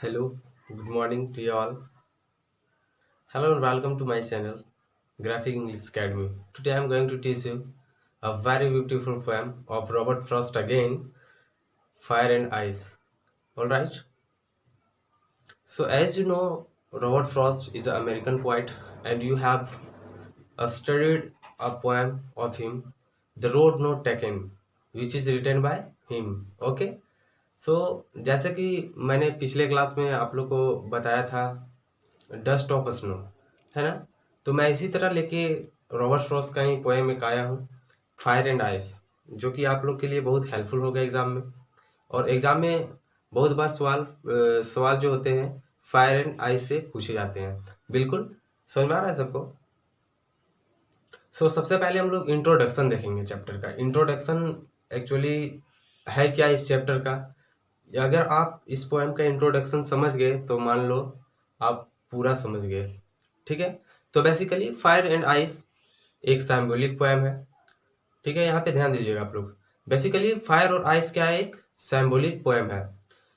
Hello, good morning to you all. Hello and welcome to my channel, Graphic English Academy. Today I am going to teach you a very beautiful poem of Robert Frost again, Fire and Ice. Alright? So as you know, Robert Frost is an American poet and you have studied a poem of him, The Road Not Taken, which is written by him. Okay? जैसे कि मैंने पिछले class में आप लोग को बताया था डस्ट ऑफ स्नो, है ना। तो मैं इसी तरह लेके रॉबर्ट फ्रॉस्ट का ही पोएम एक आया हूँ, फायर एंड आइस, जो कि आप लोग के लिए बहुत हेल्पफुल होगा एग्जाम में। और एग्जाम में बहुत बार सवाल जो होते हैं फायर एंड आइस से पूछे जाते हैं। बिल्कुल समझ में आ रहा है सबको। सबसे पहले हम लोग इंट्रोडक्शन देखेंगे चैप्टर का। इंट्रोडक्शन एक्चुअली है क्या इस चैप्टर का। अगर आप इस पोएम का इंट्रोडक्शन समझ गए तो मान लो आप पूरा समझ गए। ठीक है, तो बेसिकली फायर एंड आइस एक सिंबॉलिक पोएम है। ठीक है, यहाँ पे ध्यान दीजिएगा आप लोग। बेसिकली फायर और आइस क्या है, एक सिंबॉलिक पोएम है।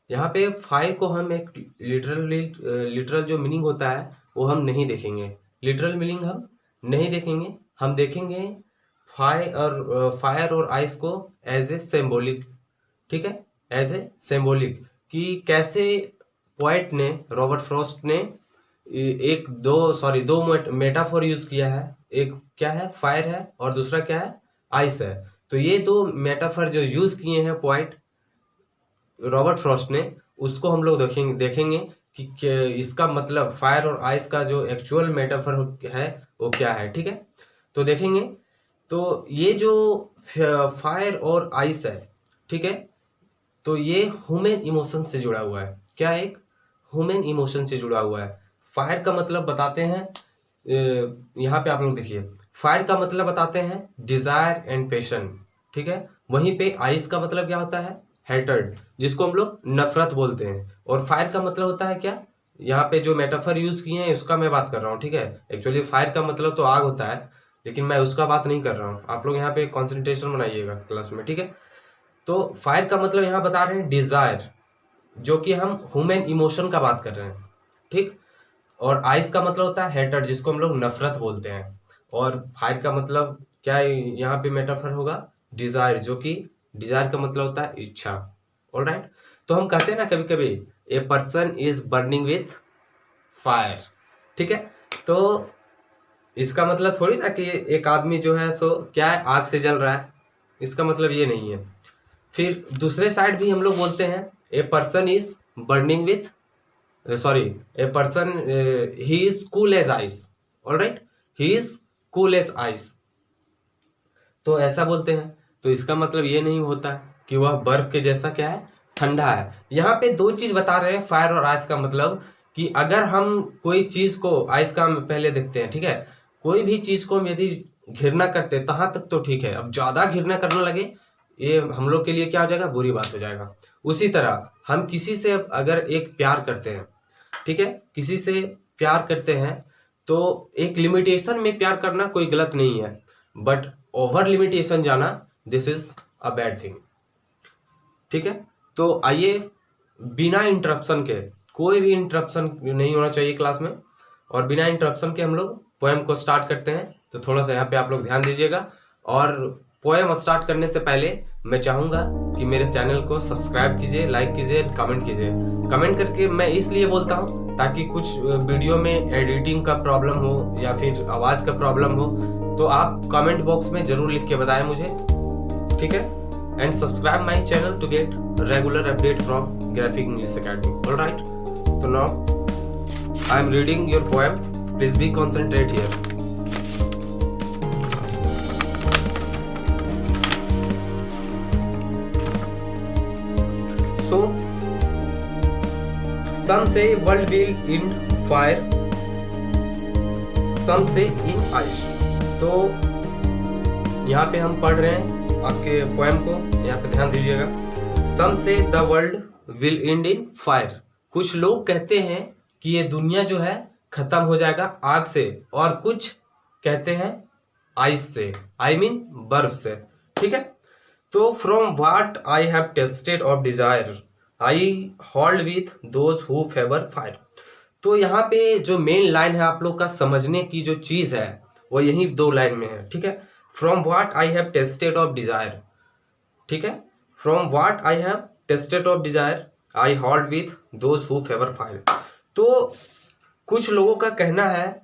यहाँ पे फायर को हम एक लिटरल जो मीनिंग होता है वो हम नहीं देखेंगे। लिटरल मीनिंग हम नहीं देखेंगे, हम देखेंगे फायर और आइस को एज ए सिंबॉलिक। ठीक है, एज ए सिंबॉलिक कि कैसे पोएट ने, रॉबर्ट फ्रॉस्ट ने दो मेटाफोर यूज किया है। एक क्या है, फायर है, और दूसरा क्या है, आइस है। तो ये दो मेटाफोर जो यूज किए हैं पोएट रॉबर्ट फ्रॉस्ट ने, उसको हम लोग देखेंगे कि इसका मतलब फायर और आइस का जो एक्चुअल मेटाफोर है वो क्या है। ठीक है, तो देखेंगे। तो ये जो फायर और आइस है, ठीक है, तो ये ह्यूमन इमोशन से जुड़ा हुआ है। क्या, एक ह्यूमन इमोशन से जुड़ा हुआ है। फायर का मतलब बताते हैं, यहाँ पे आप लोग देखिए, फायर का मतलब बताते हैं डिजायर एंड पैशन। ठीक है, वहीं पे आइस का मतलब क्या होता है, हेटर्ड, जिसको हम लोग नफरत बोलते हैं। और फायर का मतलब होता है क्या, यहाँ पे जो मेटाफर यूज किए हैं उसका मैं बात कर रहा हूँ। ठीक है, एक्चुअली फायर का मतलब तो आग होता है, लेकिन मैं उसका बात नहीं कर रहा हूँ। आप लोग यहाँ पे कॉन्सेंट्रेशन बनाइएगा क्लास में। ठीक है, तो फायर का मतलब यहाँ बता रहे हैं डिजायर, जो कि हम ह्यूमन इमोशन का बात कर रहे हैं। ठीक, और आइस का मतलब होता है हेटर, जिसको हम लोग नफरत बोलते हैं। और फायर का मतलब क्या है, यहाँ पे मेटाफर होगा डिजायर, जो कि डिजायर का मतलब होता है इच्छा। ऑलराइट, तो हम कहते हैं ना कभी कभी ए person is burning with fire. ठीक है, तो इसका मतलब थोड़ी ना कि एक आदमी जो है सो क्या है, आग से जल रहा है। इसका मतलब ये नहीं है। फिर दूसरे साइड भी हम लोग बोलते हैं a person is burning with, sorry, a person he is cool as ice. Alright, he is cool as ice, तो ऐसा बोलते हैं। तो इसका मतलब ये नहीं होता कि वह बर्फ के जैसा क्या है, ठंडा है। यहाँ पे दो चीज बता रहे हैं फायर और आइस का मतलब, कि अगर हम कोई चीज को, आइस का हम पहले देखते हैं। ठीक है, कोई भी चीज को हम यदि घृणा करते हैं तहाँ तक तो ठीक है, अब ज्यादा घृणा करने लगे ये हम लोग के लिए क्या हो जाएगा, बुरी बात हो जाएगा। उसी तरह हम किसी से अगर एक प्यार करते हैं, ठीक है, किसी से प्यार करते हैं, तो एक लिमिटेशन में प्यार करना कोई गलत नहीं है, बट ओवर लिमिटेशन जाना, this is a bad thing. ठीक है, तो आइए बिना इंटरप्शन के, कोई भी इंटरप्शन नहीं होना चाहिए क्लास में, और बिना इंटरप्शन के हम लोग पोएम को स्टार्ट करते हैं। तो थोड़ा सा यहाँ पे आप लोग ध्यान दीजिएगा। और पोएम स्टार्ट करने से पहले मैं चाहूंगा कि मेरे चैनल को सब्सक्राइब कीजिए, लाइक कीजिए, कमेंट कीजिए। कमेंट करके मैं इसलिए बोलता हूँ ताकि कुछ वीडियो में एडिटिंग का प्रॉब्लम हो या फिर आवाज का प्रॉब्लम हो, तो आप कमेंट बॉक्स में जरूर लिख के बताएं मुझे। ठीक है, and subscribe my channel to get regular update from Graphic English Academy. Alright, so now I am reading your poem. Please be concentrate here. So some say world will end fire, some say in ice. तो यहाँ पे हम पढ़ रहे हैं आपके poem को, यहाँ पे ध्यान दीजिएगा। सम से the world will and in fire. कुछ लोग कहते हैं कि ये दुनिया जो है खत्म हो जाएगा आग से, और कुछ कहते हैं आइस से, आई मीन बर्फ से। ठीक है, तो from what I have tested of desire, I hold with those who favour fire. तो यहाँ पे जो मेन लाइन है आप लोग का समझने की जो चीज है वो यही 2 लाइन में है, ठीक है। From what I have tested of desire, ठीक है, from what I have tested of desire I hold with those who favour fire. तो कुछ लोगों का कहना है,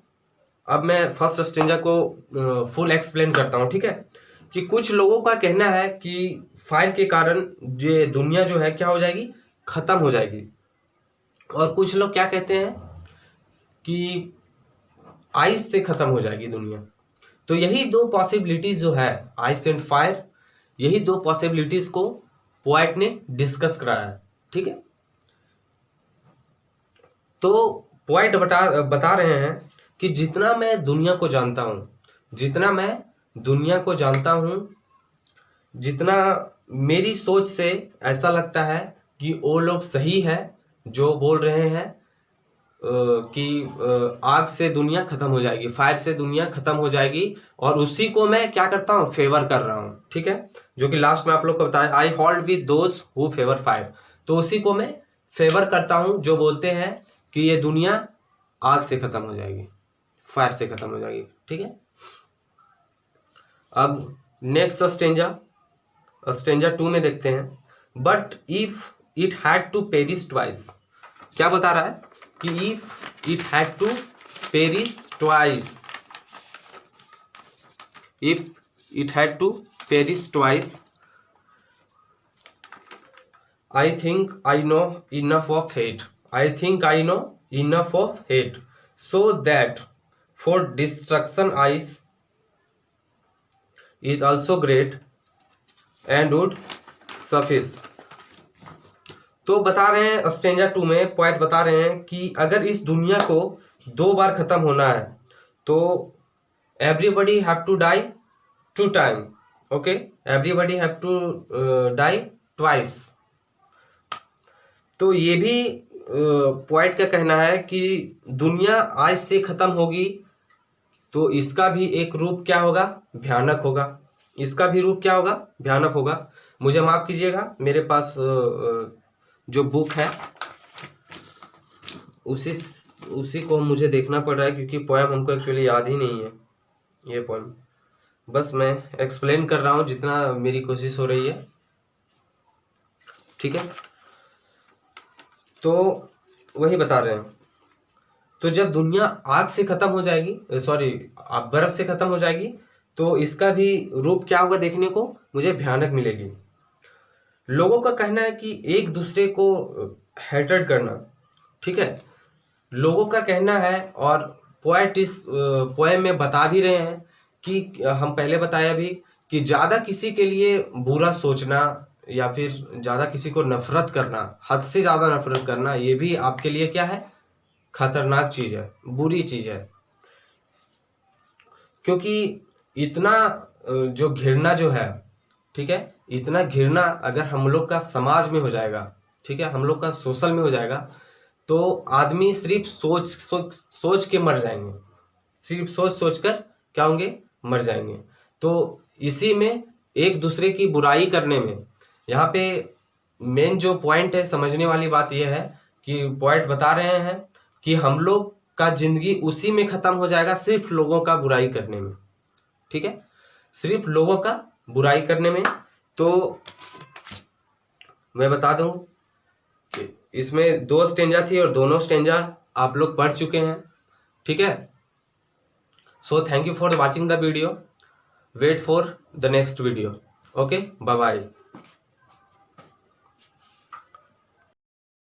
अब मैं फर्स्ट स्टेंजा को फुल एक्सप्लेन करता हूँ, ठीक है, कि कुछ लोगों का कहना है कि फायर के कारण ये दुनिया जो है क्या हो जाएगी, खत्म हो जाएगी। और कुछ लोग क्या कहते हैं कि आइस से खत्म हो जाएगी दुनिया। तो यही 2 पॉसिबिलिटीज जो है, आइस एंड फायर, यही 2 पॉसिबिलिटीज को पोएट ने डिस्कस कराया है, ठीक है। तो पोएट बता रहे हैं कि जितना मैं दुनिया को जानता हूं, जितना मैं दुनिया को जानता हूं, जितना मेरी सोच से ऐसा लगता है कि वो लोग सही है जो बोल रहे हैं कि आग से दुनिया खत्म हो जाएगी, फायर से दुनिया खत्म हो जाएगी, और उसी को मैं क्या करता हूँ, फेवर कर रहा हूँ, ठीक है। जो कि लास्ट में आप लोग को बताया, I hold with those who favour fire. तो उसी को मैं फेवर करता हूँ जो बोलते हैं कि ये दुनिया आग से खत्म हो जाएगी, फायर से खत्म हो जाएगी, ठीक है। अब नेक्स्ट स्टेंजा 2 में देखते हैं। But if it had to perish twice, क्या बता रहा है कि if it had to perish twice, if it had to perish twice, I think I know enough of hate, I think I know enough of hate, so that for destruction ice is also great and would suffice। तो बता रहे हैं stanza 2 में point बता रहे हैं कि अगर इस दुनिया को 2 बार खत्म होना है तो everybody have to die 2 time, okay, everybody have to die twice. तो ये भी पॉइंट का कहना है कि दुनिया आज से खत्म होगी तो इसका भी एक रूप क्या होगा, भयानक होगा, इसका भी रूप क्या होगा, भयानक होगा। मुझे माफ कीजिएगा, मेरे पास जो बुक है उसी को मुझे देखना पड़ रहा है क्योंकि पोएम हमको एक्चुअली याद ही नहीं है। ये पोएम बस मैं एक्सप्लेन कर रहा हूँ जितना मेरी कोशिश हो रही है, ठीक है। तो वही बता रहे हैं, तो जब दुनिया आग से खत्म हो जाएगी, सॉरी बर्फ से खत्म हो जाएगी, तो इसका भी रूप क्या होगा देखने को मुझे भयानक मिलेगी। लोगों का कहना है कि एक दूसरे को हेटेड करना, ठीक है, लोगों का कहना है। और पोएट इस पोएम में बता भी रहे हैं कि हम पहले बताया भी कि ज़्यादा किसी के लिए बुरा सोचना या फिर ज़्यादा किसी को नफरत करना, हद से ज़्यादा नफरत करना, ये भी आपके लिए क्या है, खतरनाक चीज है, बुरी चीज है। क्योंकि इतना जो घृणा जो है, ठीक है, इतना घृणा अगर हम लोग का समाज में हो जाएगा, ठीक है, हम लोग का सोशल में हो जाएगा, तो आदमी सिर्फ सोच के मर जाएंगे, सिर्फ सोच कर क्या होंगे, मर जाएंगे। तो इसी में एक दूसरे की बुराई करने में, यहाँ पे मेन जो पॉइंट है, समझने वाली बात यह है कि पॉइंट बता रहे हैं कि हम लोग का जिंदगी उसी में खत्म हो जाएगा, सिर्फ लोगों का बुराई करने में, ठीक है, सिर्फ लोगों का बुराई करने में। तो मैं बता दूं कि इसमें 2 स्टेंजा थी और दोनों स्टेंजा आप लोग पढ़ चुके हैं, ठीक है। So thank you for watching the video, wait for the next video, okay, bye bye.